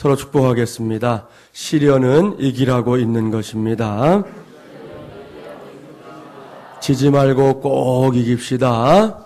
서로 축복하겠습니다. 시련은 이기라고 있는 것입니다. 지지 말고 꼭 이깁시다.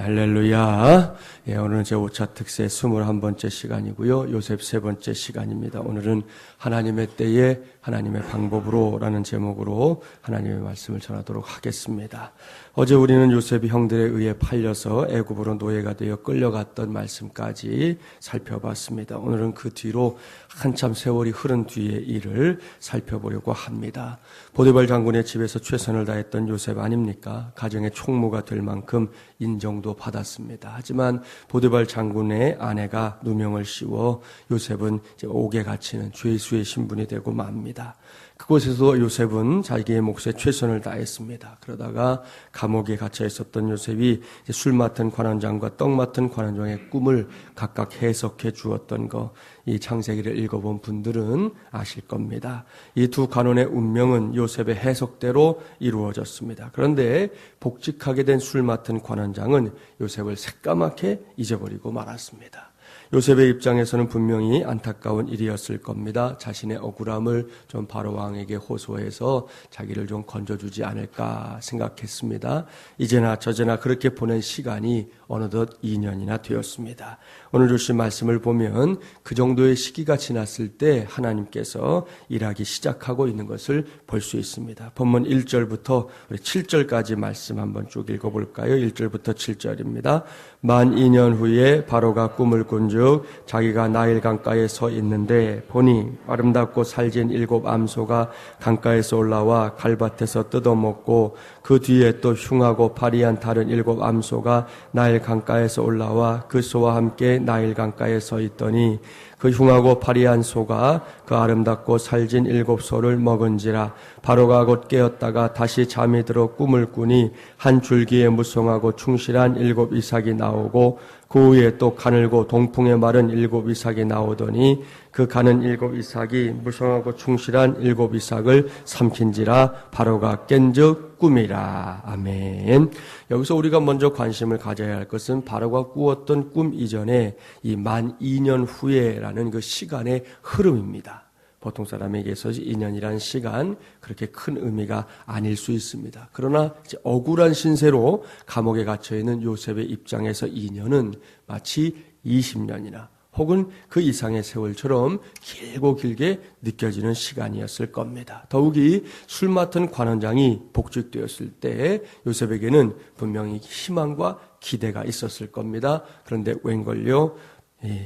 할렐루야. 예, 오늘은 제 5차 특세 21번째 시간이고요. 요셉 3번째 시간입니다. 오늘은 하나님의 때에 하나님의 방법으로 라는 제목으로 하나님의 말씀을 전하도록 하겠습니다. 어제 우리는 요셉이 형들에 의해 팔려서 애굽으로 노예가 되어 끌려갔던 말씀까지 살펴봤습니다. 오늘은 그 뒤로 한참 세월이 흐른 뒤의 일을 살펴보려고 합니다. 보디발 장군의 집에서 최선을 다했던 요셉 아닙니까? 가정의 총무가 될 만큼 인정도 받았습니다. 하지만 보디발 장군의 아내가 누명을 씌워 요셉은 이제 옥에 갇히는 죄수의 신분이 되고 맙니다. 그곳에서 요셉은 자기의 몫에 최선을 다했습니다. 그러다가 감옥에 갇혀 있었던 요셉이 술 맡은 관원장과 떡 맡은 관원장의 꿈을 각각 해석해 주었던 거, 이 창세기를 읽어본 분들은 아실 겁니다. 이 두 관원의 운명은 요셉의 해석대로 이루어졌습니다. 그런데 복직하게 된 술 맡은 관원장은 요셉을 새까맣게 잊어버리고 말았습니다. 요셉의 입장에서는 분명히 안타까운 일이었을 겁니다. 자신의 억울함을 좀 바로 왕에게 호소해서 자기를 좀 건져주지 않을까 생각했습니다. 이제나 저제나 그렇게 보낸 시간이 어느덧 2년이나 되었습니다. 오늘 주신 말씀을 보면 그 정도의 시기가 지났을 때 하나님께서 일하기 시작하고 있는 것을 볼 수 있습니다. 본문 1절부터 7절까지 말씀 한번 쭉 읽어볼까요? 1절부터 7절입니다. 만 2년 후에 바로가 꿈을 꾼즉 자기가 나일 강가에 서 있는데 보니 아름답고 살진 7 암소가 강가에서 올라와 갈밭에서 뜯어먹고 그 뒤에 또 흉하고 파리한 다른 7 암소가 나일 강가에서 올라와 그 소와 함께 나일 강가에 서 있더니 그 흉하고 파리한 소가 그 아름답고 살진 7 소를 먹은지라. 바로가 곧 깨었다가 다시 잠이 들어 꿈을 꾸니 한 줄기에 무성하고 충실한 7 이삭이 나오고 그 후에 또 가늘고 동풍에 마른 7 이삭이 나오더니 그 가는 7 이삭이 무성하고 충실한 7 이삭을 삼킨지라. 바로가 깬즉 꿈이라. 아멘. 여기서 우리가 먼저 관심을 가져야 할 것은 바로가 꾸었던 꿈 이전에 이 만 2년 후에라는 그 시간의 흐름입니다. 보통 사람에게 있어서 2년이라는 시간 그렇게 큰 의미가 아닐 수 있습니다. 그러나 이제 억울한 신세로 감옥에 갇혀 있는 요셉의 입장에서 2년은 마치 20년이나 혹은 그 이상의 세월처럼 길고 길게 느껴지는 시간이었을 겁니다. 더욱이 술 맡은 관원장이 복직되었을 때 요셉에게는 분명히 희망과 기대가 있었을 겁니다. 그런데 웬걸요?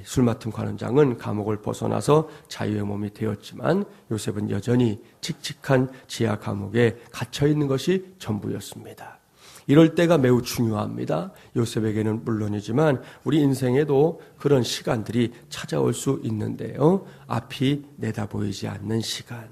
술 맡은 관원장은 감옥을 벗어나서 자유의 몸이 되었지만 요셉은 여전히 칙칙한 지하 감옥에 갇혀 있는 것이 전부였습니다. 이럴 때가 매우 중요합니다. 요셉에게는 물론이지만 우리 인생에도 그런 시간들이 찾아올 수 있는데요. 앞이 내다보이지 않는 시간,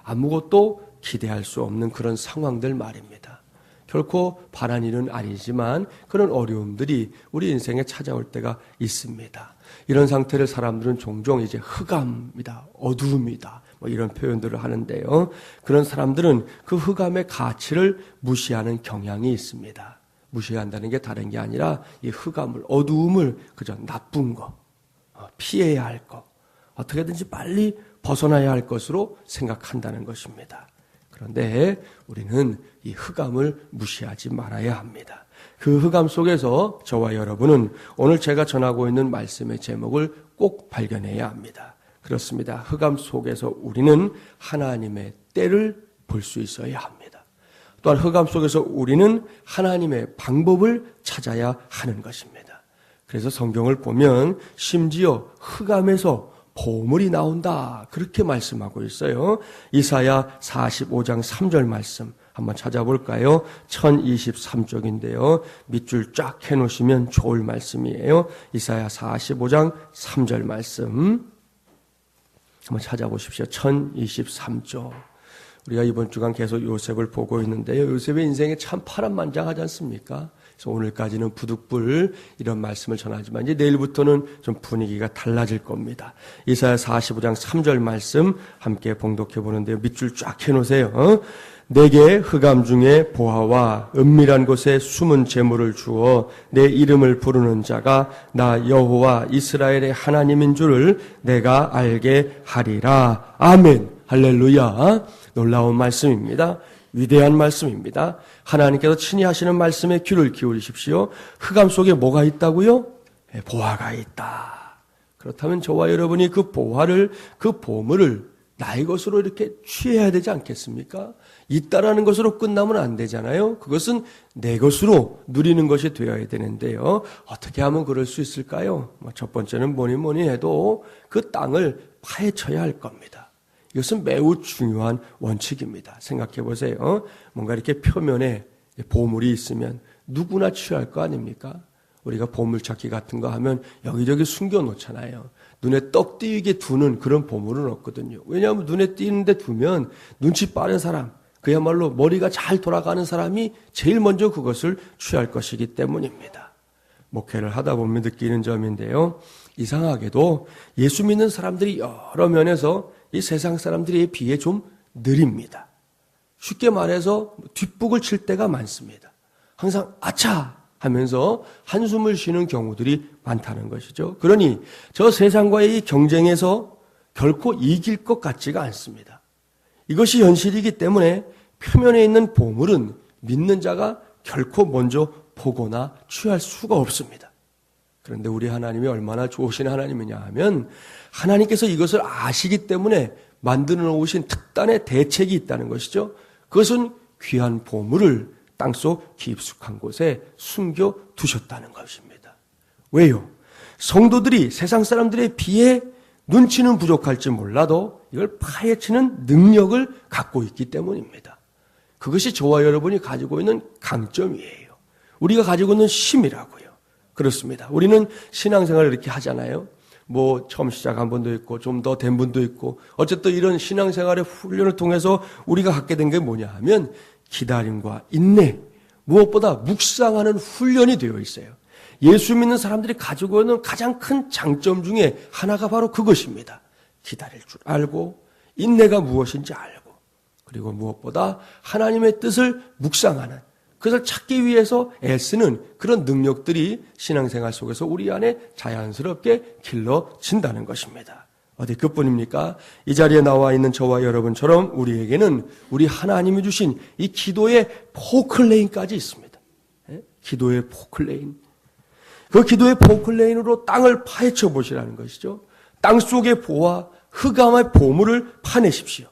아무것도 기대할 수 없는 그런 상황들 말입니다. 결코 바란 일은 아니지만 그런 어려움들이 우리 인생에 찾아올 때가 있습니다. 이런 상태를 사람들은 종종 이제 흑암이다, 어두움이다, 뭐 이런 표현들을 하는데요. 그런 사람들은 그 흑암의 가치를 무시하는 경향이 있습니다. 무시한다는 게 다른 게 아니라 이 흑암을, 어두움을 그저 나쁜 거, 피해야 할 것, 어떻게든지 빨리 벗어나야 할 것으로 생각한다는 것입니다. 그런데 우리는 이 흑암을 무시하지 말아야 합니다. 그 흑암 속에서 저와 여러분은 오늘 제가 전하고 있는 말씀의 제목을 꼭 발견해야 합니다. 그렇습니다. 흑암 속에서 우리는 하나님의 때를 볼 수 있어야 합니다. 또한 흑암 속에서 우리는 하나님의 방법을 찾아야 하는 것입니다. 그래서 성경을 보면 심지어 흑암에서 보물이 나온다, 그렇게 말씀하고 있어요. 이사야 45장 3절 말씀 한번 찾아볼까요? 1023쪽인데요. 밑줄 쫙 해놓으시면 좋을 말씀이에요. 이사야 45장 3절 말씀 한번 찾아보십시오. 1023쪽. 우리가 이번 주간 계속 요셉을 보고 있는데요. 요셉의 인생이 참 파란만장하지 않습니까? 그래서 오늘까지는 부득불 이런 말씀을 전하지만 이제 내일부터는 좀 분위기가 달라질 겁니다. 이사야 45장 3절 말씀 함께 봉독해 보는데요. 밑줄 쫙 해놓으세요. 내게 흑암 중에 보화와 은밀한 곳에 숨은 재물을 주어 내 이름을 부르는 자가 나 여호와 이스라엘의 하나님인 줄을 내가 알게 하리라. 아멘. 할렐루야. 놀라운 말씀입니다. 위대한 말씀입니다. 하나님께서 친히 하시는 말씀에 귀를 기울이십시오. 흑암 속에 뭐가 있다고요? 보화가 있다. 그렇다면 저와 여러분이 그 보화를, 그 보물을 나의 것으로 이렇게 취해야 되지 않겠습니까? 있다라는 것으로 끝나면 안 되잖아요. 그것은 내 것으로 누리는 것이 되어야 되는데요. 어떻게 하면 그럴 수 있을까요? 첫 번째는 뭐니 해도 그 땅을 파헤쳐야 할 겁니다. 이것은 매우 중요한 원칙입니다. 생각해 보세요. 뭔가 이렇게 표면에 보물이 있으면 누구나 취할 거 아닙니까? 우리가 보물찾기 같은 거 하면 여기저기 숨겨놓잖아요. 눈에 떡 띄게 두는 그런 보물은 없거든요. 왜냐하면 눈에 띄는데 두면 눈치 빠른 사람, 그야말로 머리가 잘 돌아가는 사람이 제일 먼저 그것을 취할 것이기 때문입니다. 목회를 하다 보면 느끼는 점인데요. 이상하게도 예수 믿는 사람들이 여러 면에서 이 세상 사람들에 비해 좀 느립니다. 쉽게 말해서 뒷북을 칠 때가 많습니다. 항상 아차 하면서 한숨을 쉬는 경우들이 많다는 것이죠. 그러니 저 세상과의 이 경쟁에서 결코 이길 것 같지가 않습니다. 이것이 현실이기 때문에 표면에 있는 보물은 믿는 자가 결코 먼저 보거나 취할 수가 없습니다. 그런데 우리 하나님이 얼마나 좋으신 하나님이냐 하면 하나님께서 이것을 아시기 때문에 만들어 놓으신 특단의 대책이 있다는 것이죠. 그것은 귀한 보물을 땅속 깊숙한 곳에 숨겨 두셨다는 것입니다. 왜요? 성도들이 세상 사람들에 비해 눈치는 부족할지 몰라도 이걸 파헤치는 능력을 갖고 있기 때문입니다. 그것이 저와 여러분이 가지고 있는 강점이에요. 우리가 가지고 있는 힘이라고요. 그렇습니다. 우리는 신앙생활을 이렇게 하잖아요. 뭐 처음 시작한 분도 있고 좀 더 된 분도 있고 어쨌든 이런 신앙생활의 훈련을 통해서 우리가 갖게 된 게 뭐냐 하면 기다림과 인내, 무엇보다 묵상하는 훈련이 되어 있어요. 예수 믿는 사람들이 가지고 있는 가장 큰 장점 중에 하나가 바로 그것입니다. 기다릴 줄 알고 인내가 무엇인지 알고 그리고 무엇보다 하나님의 뜻을 묵상하는 그것을 찾기 위해서 애쓰는 그런 능력들이 신앙생활 속에서 우리 안에 자연스럽게 길러진다는 것입니다. 어디 그뿐입니까? 이 자리에 나와 있는 저와 여러분처럼 우리에게는 우리 하나님이 주신 이 기도의 포클레인까지 있습니다. 기도의 포클레인. 그 기도의 포클레인으로 땅을 파헤쳐 보시라는 것이죠. 땅 속의 보화, 흑암의 보물을 파내십시오.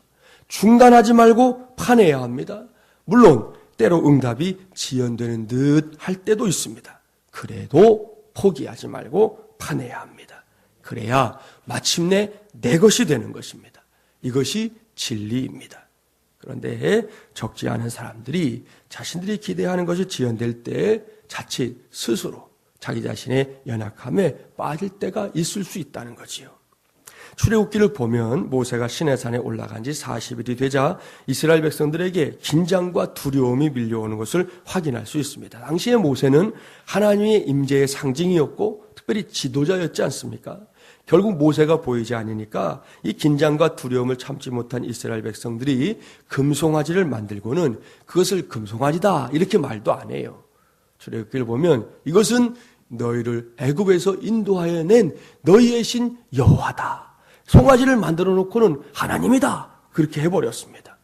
중단하지 말고 파내야 합니다. 물론 때로 응답이 지연되는 듯 할 때도 있습니다. 그래도 포기하지 말고 파내야 합니다. 그래야 마침내 내 것이 되는 것입니다. 이것이 진리입니다. 그런데 적지 않은 사람들이 자신들이 기대하는 것이 지연될 때 자칫 스스로 자기 자신의 연약함에 빠질 때가 있을 수 있다는 거지요. 출애굽기를 보면 모세가 시내산에 올라간 지 40일이 되자 이스라엘 백성들에게 긴장과 두려움이 밀려오는 것을 확인할 수 있습니다. 당시에 모세는 하나님의 임재의 상징이었고 특별히 지도자였지 않습니까? 결국 모세가 보이지 않으니까 이 긴장과 두려움을 참지 못한 이스라엘 백성들이 금송아지를 만들고는 그것을 금송아지다 이렇게 말도 안 해요. 출애굽기를 보면 이것은 너희를 애굽에서 인도하여 낸 너희의 신 여호와다. 송아지를 만들어 놓고는 하나님이다. 그렇게 해버렸습니다.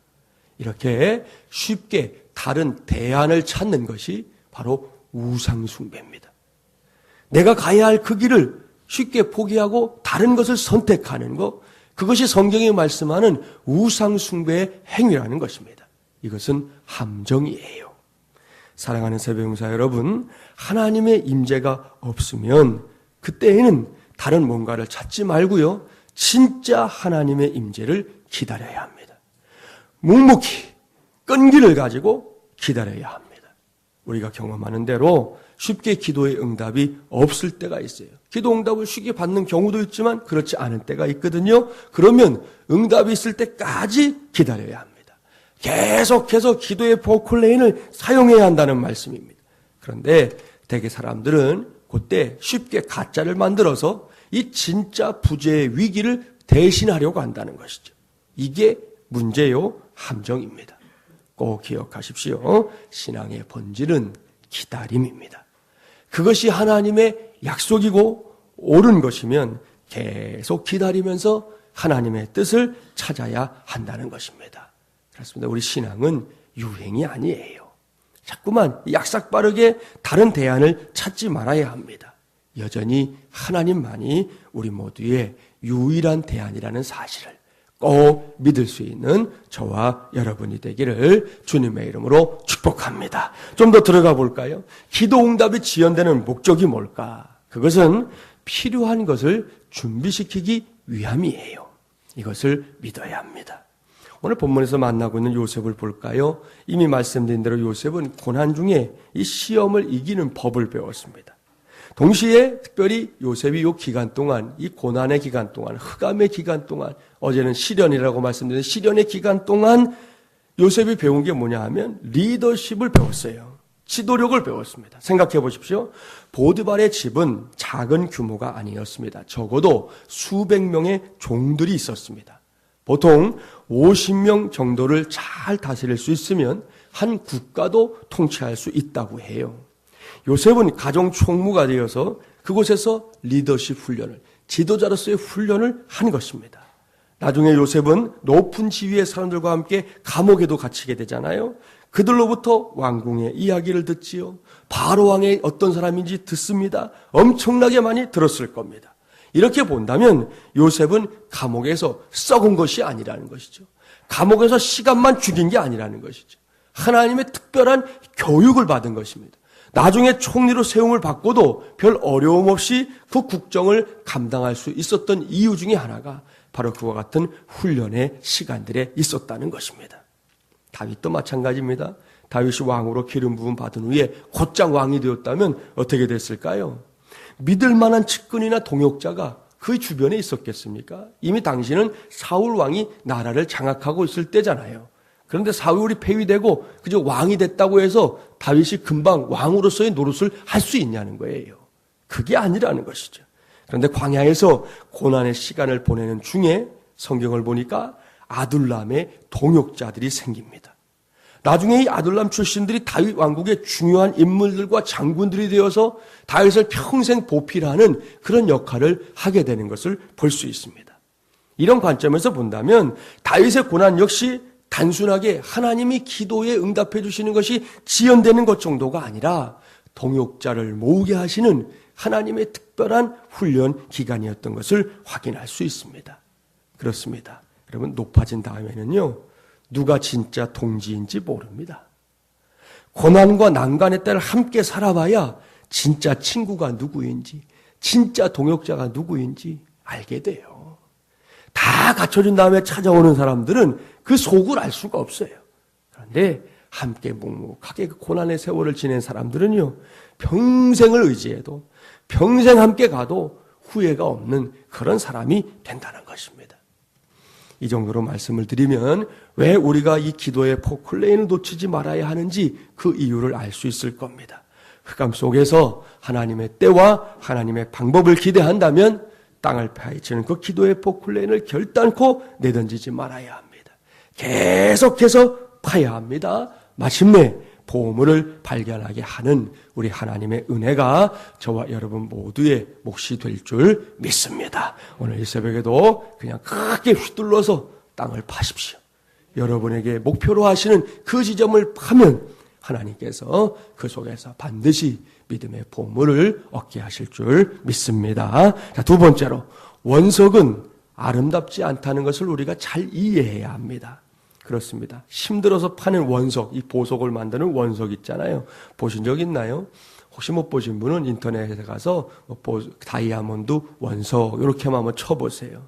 이렇게 쉽게 다른 대안을 찾는 것이 바로 우상숭배입니다. 내가 가야 할 그 길을 쉽게 포기하고 다른 것을 선택하는 것, 그것이 성경이 말씀하는 우상숭배의 행위라는 것입니다. 이것은 함정이에요. 사랑하는 새벽용사 여러분, 하나님의 임재가 없으면 그때에는 다른 뭔가를 찾지 말고요. 진짜 하나님의 임재를 기다려야 합니다. 묵묵히 끈기를 가지고 기다려야 합니다. 우리가 경험하는 대로 쉽게 기도의 응답이 없을 때가 있어요. 기도 응답을 쉽게 받는 경우도 있지만 그렇지 않은 때가 있거든요. 그러면 응답이 있을 때까지 기다려야 합니다. 계속해서 기도의 포클레인을 사용해야 한다는 말씀입니다. 그런데 대개 사람들은 그때 쉽게 가짜를 만들어서 이 진짜 부재의 위기를 대신하려고 한다는 것이죠. 이게 문제요, 함정입니다. 꼭 기억하십시오. 신앙의 본질은 기다림입니다. 그것이 하나님의 약속이고 옳은 것이면 계속 기다리면서 하나님의 뜻을 찾아야 한다는 것입니다. 그렇습니다. 우리 신앙은 유행이 아니에요. 자꾸만 약삭빠르게 다른 대안을 찾지 말아야 합니다. 여전히 하나님만이 우리 모두의 유일한 대안이라는 사실을 꼭 믿을 수 있는 저와 여러분이 되기를 주님의 이름으로 축복합니다. 좀 더 들어가 볼까요? 기도 응답이 지연되는 목적이 뭘까? 그것은 필요한 것을 준비시키기 위함이에요. 이것을 믿어야 합니다. 오늘 본문에서 만나고 있는 요셉을 볼까요? 이미 말씀드린 대로 요셉은 고난 중에 이 시험을 이기는 법을 배웠습니다. 동시에 특별히 요셉이 이 기간 동안, 이 고난의 기간 동안, 흑암의 기간 동안, 어제는 시련이라고 말씀드린 시련의 기간 동안 요셉이 배운 게 뭐냐 하면 리더십을 배웠어요. 지도력을 배웠습니다. 생각해 보십시오. 보드발의 집은 작은 규모가 아니었습니다. 적어도 수백 명의 종들이 있었습니다. 보통 50명 정도를 잘 다스릴 수 있으면 한 국가도 통치할 수 있다고 해요. 요셉은 가정 총무가 되어서 그곳에서 리더십 훈련을, 지도자로서의 훈련을 한 것입니다. 나중에 요셉은 높은 지위의 사람들과 함께 감옥에도 갇히게 되잖아요. 그들로부터 왕궁의 이야기를 듣지요. 바로 왕이 어떤 사람인지 듣습니다. 엄청나게 많이 들었을 겁니다. 이렇게 본다면 요셉은 감옥에서 썩은 것이 아니라는 것이죠. 감옥에서 시간만 죽인 게 아니라는 것이죠. 하나님의 특별한 교육을 받은 것입니다. 나중에 총리로 세움을 받고도 별 어려움 없이 그 국정을 감당할 수 있었던 이유 중에 하나가 바로 그와 같은 훈련의 시간들에 있었다는 것입니다. 다윗도 마찬가지입니다. 다윗이 왕으로 기름 부음 받은 후에 곧장 왕이 되었다면 어떻게 됐을까요? 믿을 만한 측근이나 동역자가 그 주변에 있었겠습니까? 이미 당시는 사울 왕이 나라를 장악하고 있을 때잖아요. 그런데 사울이 폐위되고 그저 왕이 됐다고 해서 다윗이 금방 왕으로서의 노릇을 할 수 있냐는 거예요. 그게 아니라는 것이죠. 그런데 광야에서 고난의 시간을 보내는 중에 성경을 보니까 아둘람의 동역자들이 생깁니다. 나중에 이 아둘람 출신들이 다윗 왕국의 중요한 인물들과 장군들이 되어서 다윗을 평생 보필하는 그런 역할을 하게 되는 것을 볼 수 있습니다. 이런 관점에서 본다면 다윗의 고난 역시 단순하게 하나님이 기도에 응답해 주시는 것이 지연되는 것 정도가 아니라 동역자를 모으게 하시는 하나님의 특별한 훈련 기간이었던 것을 확인할 수 있습니다. 그렇습니다. 여러분, 높아진 다음에는요, 누가 진짜 동지인지 모릅니다. 고난과 난간의 때를 함께 살아봐야 진짜 친구가 누구인지, 진짜 동역자가 누구인지 알게 돼요. 다 갖춰진 다음에 찾아오는 사람들은 그 속을 알 수가 없어요. 그런데 함께 묵묵하게 그 고난의 세월을 지낸 사람들은요, 평생을 의지해도, 평생 함께 가도 후회가 없는 그런 사람이 된다는 것입니다. 이 정도로 말씀을 드리면 왜 우리가 이 기도의 포클레인을 놓치지 말아야 하는지 그 이유를 알 수 있을 겁니다. 흑암 속에서 하나님의 때와 하나님의 방법을 기대한다면 땅을 파헤치는 그 기도의 포클레인을 결단코 내던지지 말아야 합니다. 계속해서 파야 합니다. 마침내 보물을 발견하게 하는 우리 하나님의 은혜가 저와 여러분 모두의 몫이 될 줄 믿습니다. 오늘 이 새벽에도 그냥 크게 휘둘러서 땅을 파십시오. 여러분에게 목표로 하시는 그 지점을 파면 하나님께서 그 속에서 반드시 믿음의 보물을 얻게 하실 줄 믿습니다. 자, 두 번째로 원석은 아름답지 않다는 것을 우리가 잘 이해해야 합니다. 그렇습니다. 힘들어서 파는 원석, 이 보석을 만드는 원석 있잖아요. 보신 적 있나요? 혹시 못 보신 분은 인터넷에 가서 다이아몬드 원석 이렇게만 한번 쳐보세요.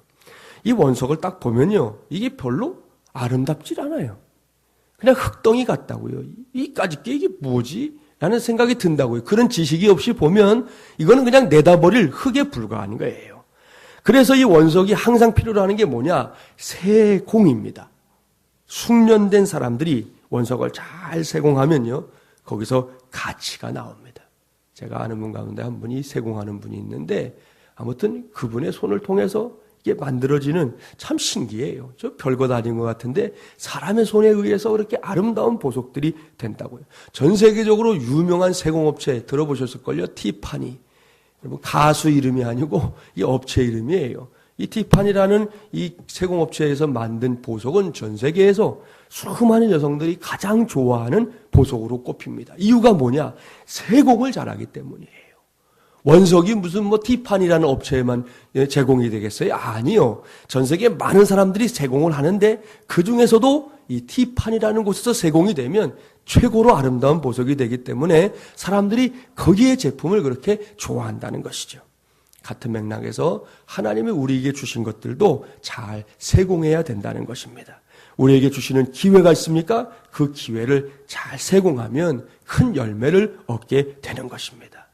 이 원석을 딱 보면요, 이게 별로 아름답질 않아요. 그냥 흙덩이 같다고요. 이까짓 게 이게 뭐지? 라는 생각이 든다고요. 그런 지식이 없이 보면 이거는 그냥 내다버릴 흙에 불과한 거예요. 그래서 이 원석이 항상 필요로 하는 게 뭐냐? 세공입니다. 숙련된 사람들이 원석을 잘 세공하면요, 거기서 가치가 나옵니다. 제가 아는 분 가운데 한 분이 세공하는 분이 있는데 아무튼 그분의 손을 통해서 이게 만들어지는 참 신기해요. 저 별것 아닌 것 같은데 사람의 손에 의해서 그렇게 아름다운 보석들이 된다고요. 전 세계적으로 유명한 세공업체 들어보셨을걸요? 티파니. 여러분 가수 이름이 아니고 이 업체 이름이에요. 이 티파니라는 이 세공업체에서 만든 보석은 전 세계에서 수많은 여성들이 가장 좋아하는 보석으로 꼽힙니다. 이유가 뭐냐? 세공을 잘하기 때문이에요. 원석이 무슨 뭐 티파니라는 업체에만 제공이 되겠어요? 아니요. 전 세계 많은 사람들이 세공을 하는데 그 중에서도 이 티파니라는 곳에서 세공이 되면 최고로 아름다운 보석이 되기 때문에 사람들이 거기에 제품을 그렇게 좋아한다는 것이죠. 같은 맥락에서 하나님이 우리에게 주신 것들도 잘 세공해야 된다는 것입니다. 우리에게 주시는 기회가 있습니까? 그 기회를 잘 세공하면 큰 열매를 얻게 되는 것입니다.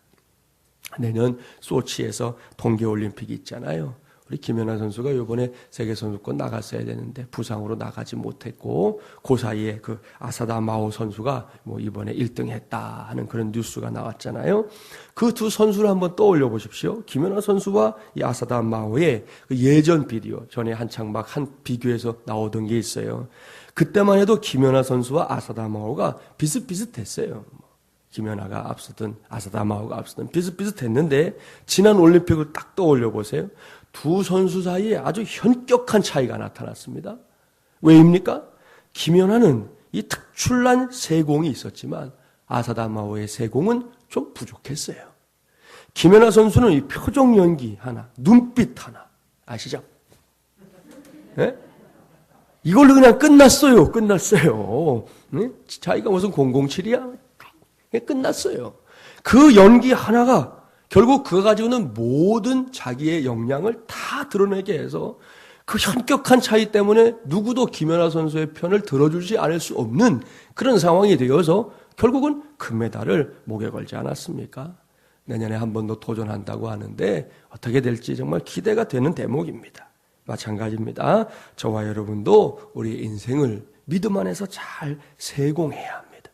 내년 소치에서 동계올림픽이 있잖아요. 우리 김연아 선수가 이번에 세계선수권 나갔어야 되는데 부상으로 나가지 못했고 그 사이에 그 아사다 마오 선수가 뭐 이번에 1등 했다 하는 그런 뉴스가 나왔잖아요. 그 두 선수를 한번 떠올려 보십시오. 김연아 선수와 이 아사다 마오의 그 예전 비디오, 전에 한창 막 한 비교해서 나오던 게 있어요. 그때만 해도 김연아 선수와 아사다 마오가 비슷비슷했어요. 김연아가 앞서든 아사다 마오가 앞서든 비슷비슷했는데 지난 올림픽을 딱 떠올려 보세요. 두 선수 사이에 아주 현격한 차이가 나타났습니다. 왜입니까? 김연아는 이 특출난 세공이 있었지만 아사다 마오의 세공은 좀 부족했어요. 김연아 선수는 이 표정 연기 하나, 눈빛 하나, 아시죠? 네? 이걸로 그냥 끝났어요. 네? 자기가 무슨 007이야? 끝났어요. 그 연기 하나가 결국 그거 가지고는 모든 자기의 역량을 다 드러내게 해서 그 현격한 차이 때문에 누구도 김연아 선수의 편을 들어주지 않을 수 없는 그런 상황이 되어서 결국은 금메달을 목에 걸지 않았습니까? 내년에 한 번 더 도전한다고 하는데 어떻게 될지 정말 기대가 되는 대목입니다. 마찬가지입니다. 저와 여러분도 우리 인생을 믿음 안에서 잘 세공해야 합니다.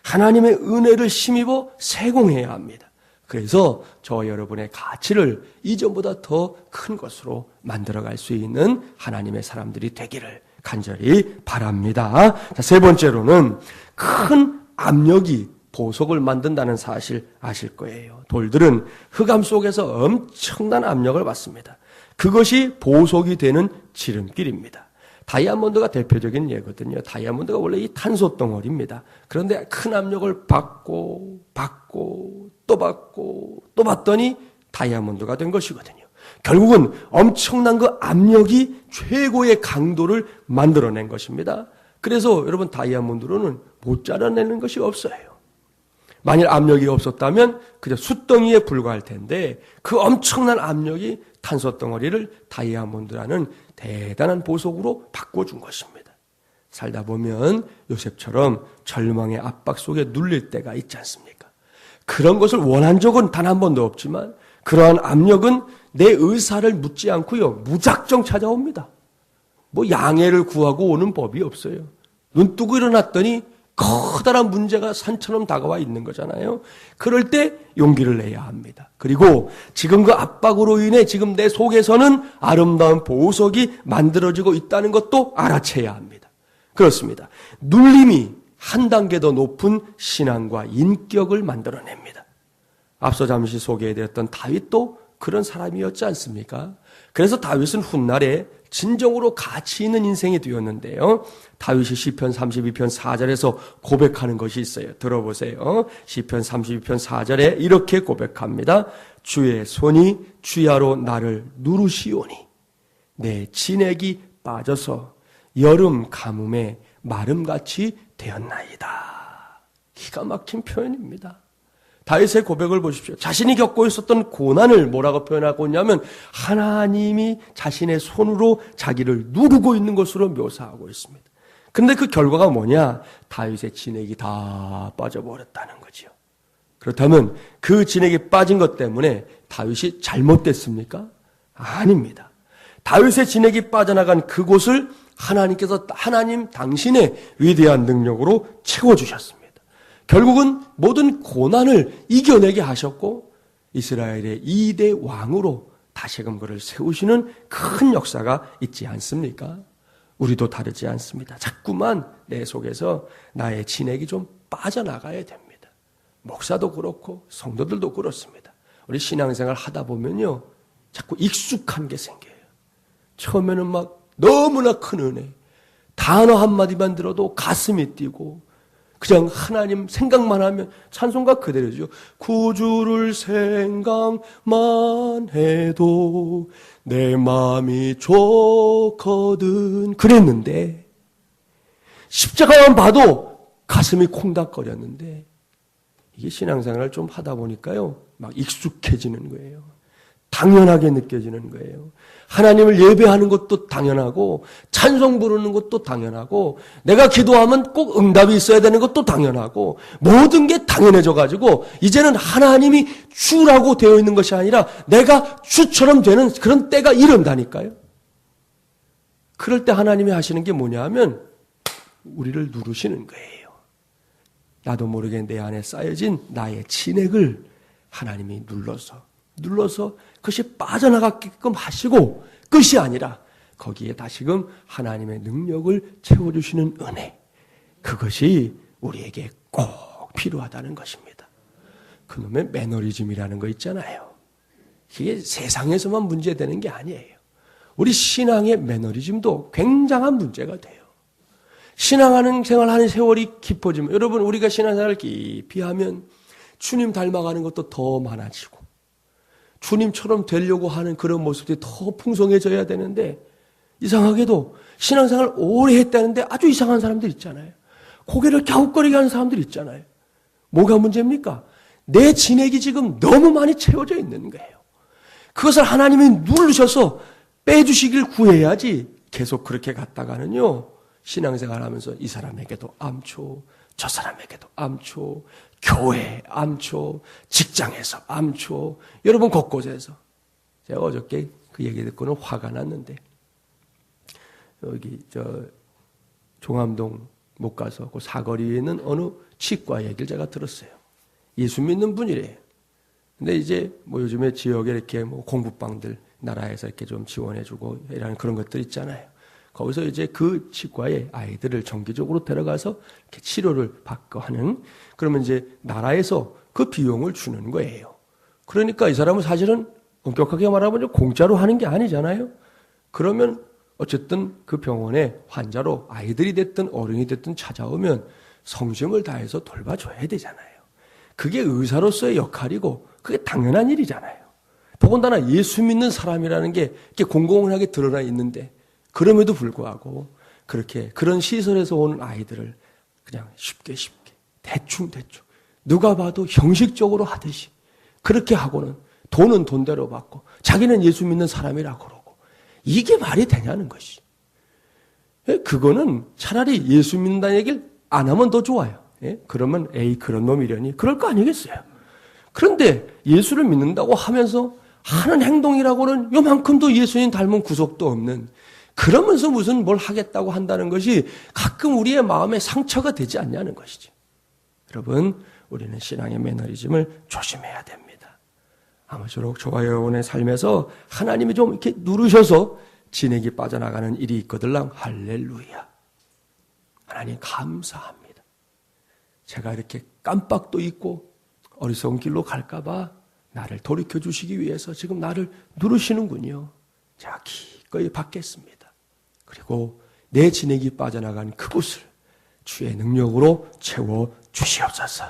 하나님의 은혜를 힘입어 세공해야 합니다. 그래서 저와 여러분의 가치를 이전보다 더 큰 것으로 만들어갈 수 있는 하나님의 사람들이 되기를 간절히 바랍니다. 자, 세 번째로는 큰 압력이 보석을 만든다는 사실 아실 거예요. 돌들은 흑암 속에서 엄청난 압력을 받습니다. 그것이 보석이 되는 지름길입니다. 다이아몬드가 대표적인 예거든요. 다이아몬드가 원래 이 탄소 덩어리입니다. 그런데 큰 압력을 받고 또 받더니 다이아몬드가 된 것이거든요. 결국은 엄청난 그 압력이 최고의 강도를 만들어낸 것입니다. 그래서 여러분 다이아몬드로는 못 잘라내는 것이 없어요. 만일 압력이 없었다면 그저 숯덩이에 불과할 텐데 그 엄청난 압력이 탄소 덩어리를 다이아몬드라는 대단한 보석으로 바꿔준 것입니다. 살다 보면 요셉처럼 절망의 압박 속에 눌릴 때가 있지 않습니까? 그런 것을 원한 적은 단 한 번도 없지만 그러한 압력은 내 의사를 묻지 않고요. 무작정 찾아옵니다. 뭐 양해를 구하고 오는 법이 없어요. 눈 뜨고 일어났더니 커다란 문제가 산처럼 다가와 있는 거잖아요. 그럴 때 용기를 내야 합니다. 그리고 지금 그 압박으로 인해 지금 내 속에서는 아름다운 보석이 만들어지고 있다는 것도 알아채야 합니다. 그렇습니다. 눌림이 한 단계 더 높은 신앙과 인격을 만들어냅니다. 앞서 잠시 소개해드렸던 다윗도 그런 사람이었지 않습니까? 그래서 다윗은 훗날에 진정으로 가치 있는 인생이 되었는데요. 다윗이 시편 32편 4절에서 고백하는 것이 있어요. 들어보세요. 시편 32편 4절에 이렇게 고백합니다. 주의 손이 주야로 나를 누르시오니 내 진액이 빠져서 여름 가뭄에 마름같이 되었나이다. 기가 막힌 표현입니다. 다윗의 고백을 보십시오. 자신이 겪고 있었던 고난을 뭐라고 표현하고 있냐면 하나님이 자신의 손으로 자기를 누르고 있는 것으로 묘사하고 있습니다. 그런데 그 결과가 뭐냐? 다윗의 진액이 다 빠져버렸다는 거죠. 그렇다면 그 진액이 빠진 것 때문에 다윗이 잘못됐습니까? 아닙니다. 다윗의 진액이 빠져나간 그곳을 하나님께서 하나님 당신의 위대한 능력으로 채워주셨습니다. 결국은 모든 고난을 이겨내게 하셨고 이스라엘의 2대 왕으로 다시금 그를 세우시는 큰 역사가 있지 않습니까? 우리도 다르지 않습니다. 자꾸만 내 속에서 나의 진액이 좀 빠져나가야 됩니다. 목사도 그렇고 성도들도 그렇습니다. 우리 신앙생활 하다 보면요, 자꾸 익숙한 게 생겨요. 처음에는 막 너무나 큰 은혜, 단어 한마디만 들어도 가슴이 뛰고 그냥 하나님 생각만 하면 찬송가 그대로죠. 구주를 생각만 해도 내 마음이 좋거든 그랬는데, 십자가만 봐도 가슴이 콩닥거렸는데, 이게 신앙생활을 좀 하다 보니까요 막 익숙해지는 거예요. 당연하게 느껴지는 거예요. 하나님을 예배하는 것도 당연하고 찬송 부르는 것도 당연하고 내가 기도하면 꼭 응답이 있어야 되는 것도 당연하고 모든 게 당연해져 가지고 이제는 하나님이 주라고 되어 있는 것이 아니라 내가 주처럼 되는 그런 때가 이른다니까요. 그럴 때 하나님이 하시는 게 뭐냐 하면 우리를 누르시는 거예요. 나도 모르게 내 안에 쌓여진 나의 진액을 하나님이 눌러서 그것이 빠져나가게끔 하시고 끝이 아니라 거기에 다시금 하나님의 능력을 채워주시는 은혜, 그것이 우리에게 꼭 필요하다는 것입니다. 그놈의 매너리즘이라는 거 있잖아요. 이게 세상에서만 문제되는 게 아니에요. 우리 신앙의 매너리즘도 굉장한 문제가 돼요. 신앙하는 생활하는 세월이 깊어지면, 여러분 우리가 신앙생활을 깊이 하면 주님 닮아가는 것도 더 많아지고 주님처럼 되려고 하는 그런 모습들이 더 풍성해져야 되는데, 이상하게도 신앙생활 오래 했다는데 아주 이상한 사람들 있잖아요. 고개를 갸웃거리게 하는 사람들 있잖아요. 뭐가 문제입니까? 내 진액이 지금 너무 많이 채워져 있는 거예요. 그것을 하나님이 누르셔서 빼주시길 구해야지, 계속 그렇게 갔다가는요 신앙생활 하면서 이 사람에게도 암초, 저 사람에게도 암초, 교회 암초, 직장에서 암초, 여러분 곳곳에서. 제가 어저께 그 얘기 듣고는 화가 났는데, 여기 종암동 못 가서 그 사거리에 있는 어느 치과 얘기를 제가 들었어요. 예수 믿는 분이래요. 근데 이제 뭐 요즘에 지역에 이렇게 뭐 공부방들 나라에서 이렇게 좀 지원해주고 이런 그런 것들 있잖아요. 거기서 이제 그 치과에 아이들을 정기적으로 데려가서 이렇게 치료를 받고 하는, 그러면 이제 나라에서 그 비용을 주는 거예요. 그러니까 이 사람은 사실은 엄격하게 말하면 공짜로 하는 게 아니잖아요. 그러면 어쨌든 그 병원에 환자로 아이들이 됐든 어른이 됐든 찾아오면 성심을 다해서 돌봐줘야 되잖아요. 그게 의사로서의 역할이고 그게 당연한 일이잖아요. 더군다나 예수 믿는 사람이라는 게 이렇게 공공하게 드러나 있는데, 그럼에도 불구하고 그렇게 그런 시설에서 오는 아이들을 그냥 쉽게 대충 누가 봐도 형식적으로 하듯이 그렇게 하고는 돈은 돈대로 받고 자기는 예수 믿는 사람이라고 그러고, 이게 말이 되냐는 것이. 그거는 차라리 예수 믿는다는 얘기를 안 하면 더 좋아요. 그러면 에이 그런 놈이려니 그럴 거 아니겠어요. 그런데 예수를 믿는다고 하면서 하는 행동이라고는 요만큼도 예수님 닮은 구석도 없는, 그러면서 무슨 뭘 하겠다고 한다는 것이 가끔 우리의 마음에 상처가 되지 않냐는 것이죠. 여러분, 우리는 신앙의 매너리즘을 조심해야 됩니다. 아무쪼록 저와 여러분의 삶에서 하나님이 좀 이렇게 누르셔서 진액이 빠져나가는 일이 있거들랑 할렐루야. 하나님 감사합니다. 제가 이렇게 깜빡도 잊고 어리석은 길로 갈까봐 나를 돌이켜 주시기 위해서 지금 나를 누르시는군요. 제가 기꺼이 받겠습니다. 그리고 내 진액이 빠져나간 그곳을 주의 능력으로 채워 주시옵소서.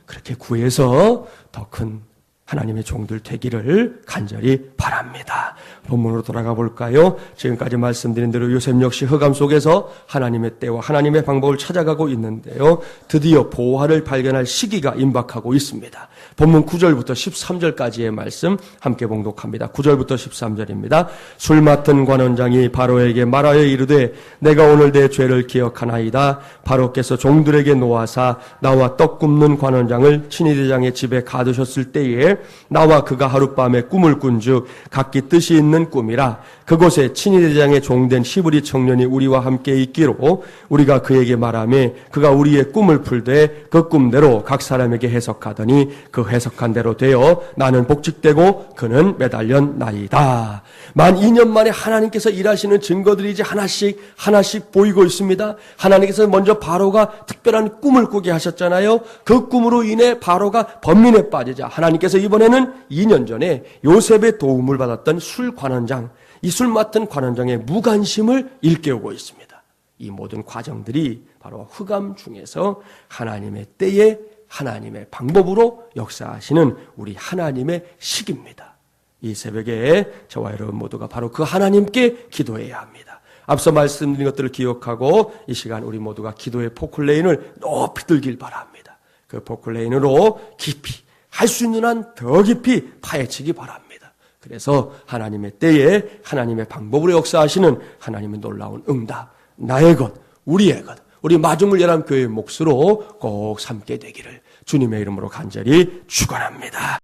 그렇게 구해서 더 큰 하나님의 종들 되기를 간절히 바랍니다. 본문으로 돌아가 볼까요? 지금까지 말씀드린 대로 요셉 역시 흑암 속에서 하나님의 때와 하나님의 방법을 찾아가고 있는데요. 드디어 보화를 발견할 시기가 임박하고 있습니다. 본문 9절부터 13절까지의 말씀 함께 봉독합니다. 9절부터 13절입니다. 술 맡은 관원장이 바로에게 말하여 이르되 내가 오늘 내 죄를 기억하나이다. 바로께서 종들에게 놓아사 나와 떡 굽는 관원장을 친위대장의 집에 가두셨을 때에 나와 그가 하룻밤에 꿈을 꾼즉 각기 뜻이 있는 꿈이라. 그곳에 친위대장의 종된 시브리 청년이 우리와 함께 있기로 우리가 그에게 말하며 그가 우리의 꿈을 풀되 그 꿈대로 각 사람에게 해석하더니 그 해석한 대로 되어 나는 복직되고 그는 매달렸나이다. 만 2년 만에 하나님께서 일하시는 증거들이 이제 하나씩 보이고 있습니다. 하나님께서 먼저 바로가 특별한 꿈을 꾸게 하셨잖아요. 그 꿈으로 인해 바로가 번민에 빠지자 하나님께서 이번에는 2년 전에 요셉의 도움을 받았던 술 관원장, 이 술 맡은 관원장의 무관심을 일깨우고 있습니다. 이 모든 과정들이 바로 흑암 중에서 하나님의 때에 하나님의 방법으로 역사하시는 우리 하나님의 식입니다. 이 새벽에 저와 여러분 모두가 바로 그 하나님께 기도해야 합니다. 앞서 말씀드린 것들을 기억하고 이 시간 우리 모두가 기도의 포클레인을 높이 들길 바랍니다. 그 포클레인으로 깊이, 할 수 있는 한 더 깊이 파헤치기 바랍니다. 그래서 하나님의 때에 하나님의 방법으로 역사하시는 하나님의 놀라운 응답, 나의 것, 우리의 것, 우리 마중물 열람 교회의 몫으로 꼭 삼게 되기를 주님의 이름으로 간절히 축원합니다.